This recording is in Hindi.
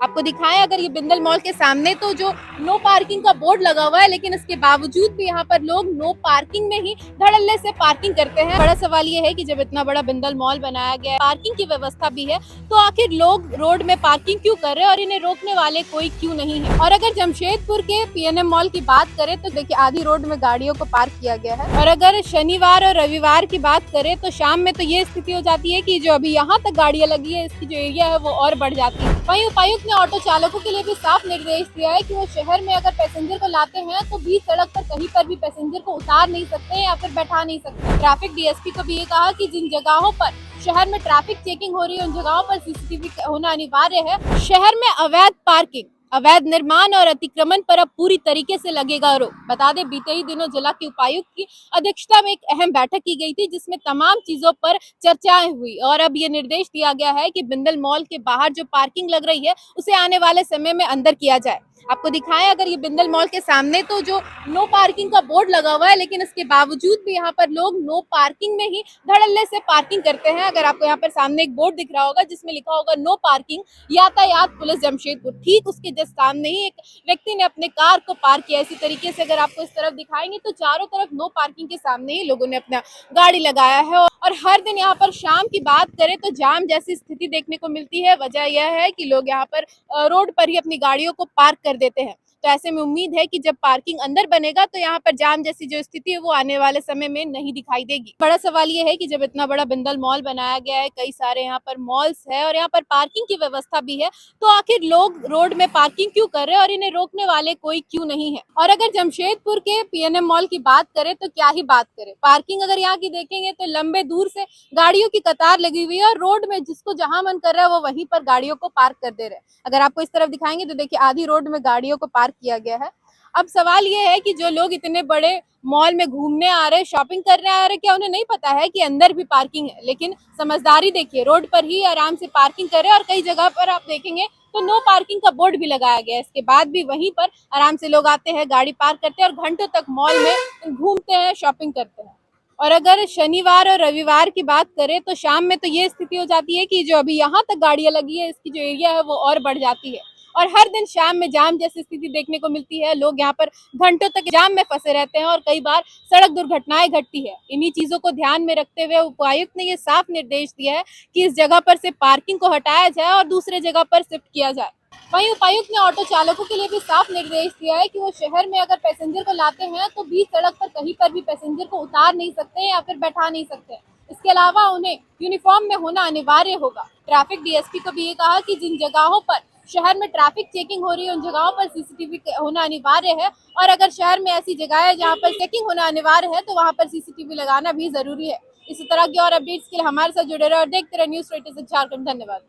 आपको दिखाएं अगर ये बिंदल मॉल के सामने तो जो नो पार्किंग का बोर्ड लगा हुआ है, लेकिन इसके बावजूद भी यहाँ पर लोग नो पार्किंग में ही धड़ल्ले से पार्किंग करते हैं। बड़ा सवाल ये है कि जब इतना बड़ा बिंदल मॉल बनाया गया है, पार्किंग की व्यवस्था भी है, तो आखिर लोग रोड में पार्किंग क्यों कर रहे हैं और इन्हें रोकने वाले कोई क्यों नहीं है। और अगर जमशेदपुर के पीएनएम मॉल की बात करें तो देखिए आधी रोड में गाड़ियों को पार्क किया गया है। और अगर शनिवार और रविवार की बात करें तो शाम में तो ये स्थिति हो जाती है कि जो अभी यहाँ तक गाड़ियां लगी है, इसकी जो एरिया है वो और बढ़ जाती है। वहीं उपायुक्त ने ऑटो चालकों के लिए भी साफ निर्देश दिया है कि वो शहर में अगर पैसेंजर को लाते हैं तो बीच सड़क पर कहीं पर भी पैसेंजर को उतार नहीं सकते या फिर बैठा नहीं सकते। ट्रैफिक डीएसपी को भी ये कहा कि जिन जगहों पर शहर में ट्रैफिक चेकिंग हो रही है उन जगहों पर सीसीटीवी होना अनिवार्य है। शहर में अवैध पार्किंग, अवैध निर्माण और अतिक्रमण पर अब पूरी तरीके से लगेगा रोक। बता दें बीते ही दिनों जिला के उपायुक्त की अध्यक्षता में एक अहम बैठक की गई थी, जिसमें तमाम चीजों पर चर्चाएं हुई और अब ये निर्देश दिया गया है कि बिंदल मॉल के बाहर जो पार्किंग लग रही है उसे आने वाले समय में अंदर किया जाए। आपको दिखाएं अगर ये बिंदल मॉल के सामने तो जो नो पार्किंग का बोर्ड लगा हुआ है, लेकिन इसके बावजूद भी यहाँ पर लोग नो पार्किंग में ही धड़ल्ले से पार्किंग करते हैं। अगर आपको यहाँ पर सामने एक बोर्ड दिख रहा होगा जिसमें लिखा होगा नो पार्किंग, यातायात पुलिस जमशेदपुर, ठीक उसके जस्ट सामने ही एक व्यक्ति ने अपने कार को पार्क किया। इसी तरीके से अगर आपको इस तरफ दिखाएंगे तो चारों तरफ नो पार्किंग के सामने ही लोगों ने अपना गाड़ी लगाया है। और हर दिन यहाँ पर शाम की बात करें तो जाम जैसी स्थिति देखने को मिलती है। वजह यह है कि लोग यहाँ पर रोड पर ही अपनी गाड़ियों को पार्क कर देते हैं। तो ऐसे में उम्मीद है कि जब पार्किंग अंदर बनेगा तो यहाँ पर जाम जैसी जो स्थिति है वो आने वाले समय में नहीं दिखाई देगी। बड़ा सवाल ये है कि जब इतना बड़ा बिंदल मॉल बनाया गया है, कई सारे यहाँ पर मॉल्स है और यहाँ पर पार्किंग की व्यवस्था भी है, तो आखिर लोग रोड में पार्किंग क्यों कर रहे हैं और इन्हें रोकने वाले कोई क्यों नहीं है। और अगर जमशेदपुर के पीएनएम मॉल की बात करें तो क्या ही बात करें, पार्किंग अगर यहाँ की देखेंगे तो लंबे दूर से गाड़ियों की कतार लगी हुई है और रोड में जिसको जहां मन कर रहा है वो वहीं पर गाड़ियों को पार्क कर दे रहे हैं। अगर आपको इस तरफ दिखाएंगे तो देखिए आधी रोड में गाड़ियों को पार्क किया गया है। अब सवाल ये है कि जो लोग इतने बड़े मॉल में घूमने आ रहे, शॉपिंग करने आ रहे, क्या उन्हें नहीं पता है कि अंदर भी पार्किंग है। लेकिन समझदारी देखिए, रोड पर ही आराम से पार्किंग कर रहे हैं और कई जगह पर आप देखेंगे तो नो पार्किंग का बोर्ड भी लगाया गया है। इसके बाद भी वहीं पर आराम से लोग आते हैं, गाड़ी पार्क करते हैं और घंटों तक मॉल में घूमते हैं, शॉपिंग करते हैं। और अगर शनिवार और रविवार की बात करें तो शाम में तो ये स्थिति हो जाती है कि जो अभी यहाँ तक गाड़ियां लगी है, इसकी जो एरिया है वो और बढ़ जाती है। और हर दिन शाम में जाम जैसी स्थिति देखने को मिलती है। लोग यहाँ पर घंटों तक जाम में फंसे रहते हैं और कई बार सड़क दुर्घटनाएं घटती है। इन्हीं चीजों को ध्यान में रखते हुए उपायुक्त ने ये साफ निर्देश दिया है कि इस जगह पर से पार्किंग को हटाया जाए और दूसरे जगह पर शिफ्ट किया जाए। वहीं उपायुक्त ने ऑटो चालकों के लिए भी साफ निर्देश दिया है कि वो शहर में अगर पैसेंजर को लाते हैं तो बीच सड़क पर कहीं पर भी पैसेंजर को उतार नहीं सकते या फिर बैठा नहीं सकते। इसके अलावा उन्हें यूनिफॉर्म में होना अनिवार्य होगा। ट्रैफिक डीएसपी को भी ये कहा कि जिन जगहों पर शहर में ट्रैफिक चेकिंग हो रही है उन जगहों पर सीसीटीवी होना अनिवार्य है। और अगर शहर में ऐसी जगह है जहाँ पर चेकिंग होना अनिवार्य है तो वहाँ पर सीसीटीवी लगाना भी जरूरी है। इसी तरह की और अपडेट्स के लिए हमारे साथ जुड़े रहे और देखते रहे न्यूज़ 26 झारखंड। धन्यवाद।